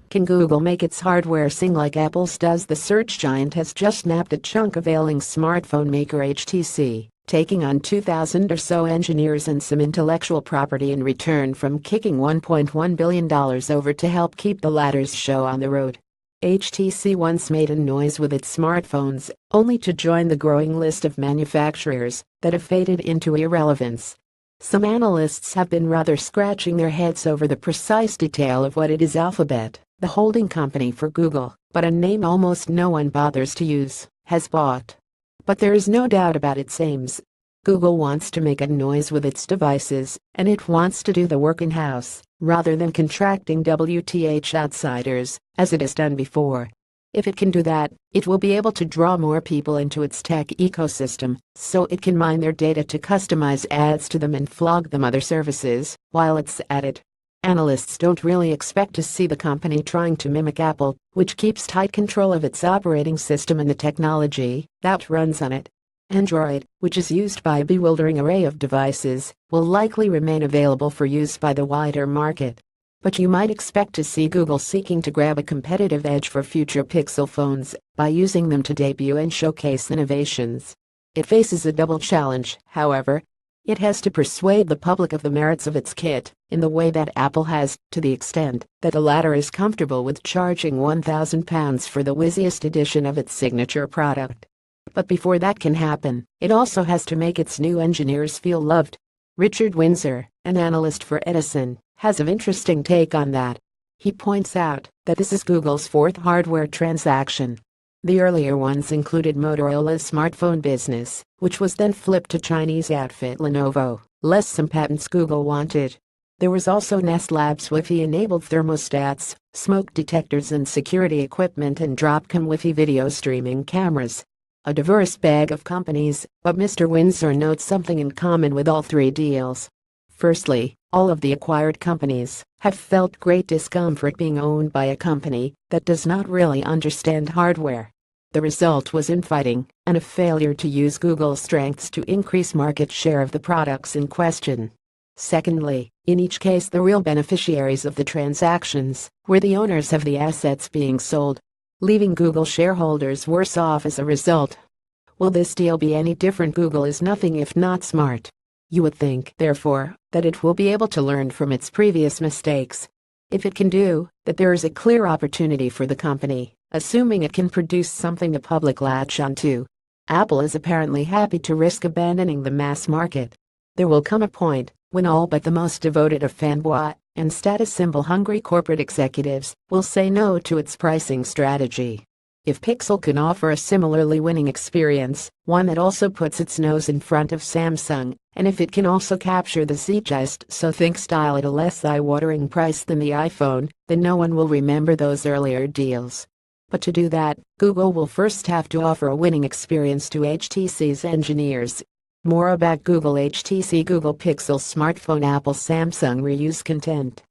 Can Google make its hardware sing like Apple's does? The search giant has just nabbed a chunk of ailing smartphone maker HTC, taking on 2,000 or so engineers and some intellectual property in return from kicking $1.1 billion over to help keep the latter's show on the road. HTC once made a noise with its smartphones, only to join the growing list of manufacturers that have faded into irrelevance. Some analysts have been rather scratching their heads over the precise detail of what it is. Alphabet, the holding company for Google, but a name almost no one bothers to use, has bought. But there is no doubt about its aims. Google wants to make a noise with its devices, and it wants to do the work in-house, rather than contracting WTH outsiders, as it has done before. If it can do that, it will be able to draw more people into its tech ecosystem, so it can mine their data to customize ads to them and flog them other services, while it's at it. Analysts don't really expect to see the company trying to mimic Apple, which keeps tight control of its operating system and the technology that runs on it. Android, which is used by a bewildering array of devices, will likely remain available for use by the wider market. But you might expect to see Google seeking to grab a competitive edge for future Pixel phones by using them to debut and showcase innovations. It faces a double challenge, however. It has to persuade the public of the merits of its kit, in the way that Apple has, to the extent that the latter is comfortable with charging £1,000 for the whizziest edition of its signature product. But before that can happen, it also has to make its new engineers feel loved. Richard Windsor, an analyst for Edison, has an interesting take on that. He points out that this is Google's fourth hardware transaction. The earlier ones included Motorola's smartphone business, which was then flipped to Chinese outfit Lenovo, less some patents Google wanted. There was also Nest Labs' Wi-Fi-enabled thermostats, smoke detectors and security equipment, and Dropcam Wi-Fi video streaming cameras. A diverse bag of companies, but Mr. Windsor notes something in common with all three deals. Firstly, all of the acquired companies have felt great discomfort being owned by a company that does not really understand hardware. The result was infighting and a failure to use Google's strengths to increase market share of the products in question. Secondly, in each case the real beneficiaries of the transactions were the owners of the assets being sold, leaving Google shareholders worse off as a result. Will this deal be any different? Google is nothing if not smart. You would think, therefore, that it will be able to learn from its previous mistakes. If it can do that, there is a clear opportunity for the company, assuming it can produce something the public latch onto. Apple is apparently happy to risk abandoning the mass market. There will come a point when all but the most devoted of fanboy and status symbol hungry corporate executives will say no to its pricing strategy. If Pixel can offer a similarly winning experience, one that also puts its nose in front of Samsung, and if it can also capture the zeitgeist so think style at a less eye-watering price than the iPhone, then no one will remember those earlier deals. But to do that, Google will first have to offer a winning experience to HTC's engineers. More about Google HTC Google Pixel smartphone Apple Samsung reuse content.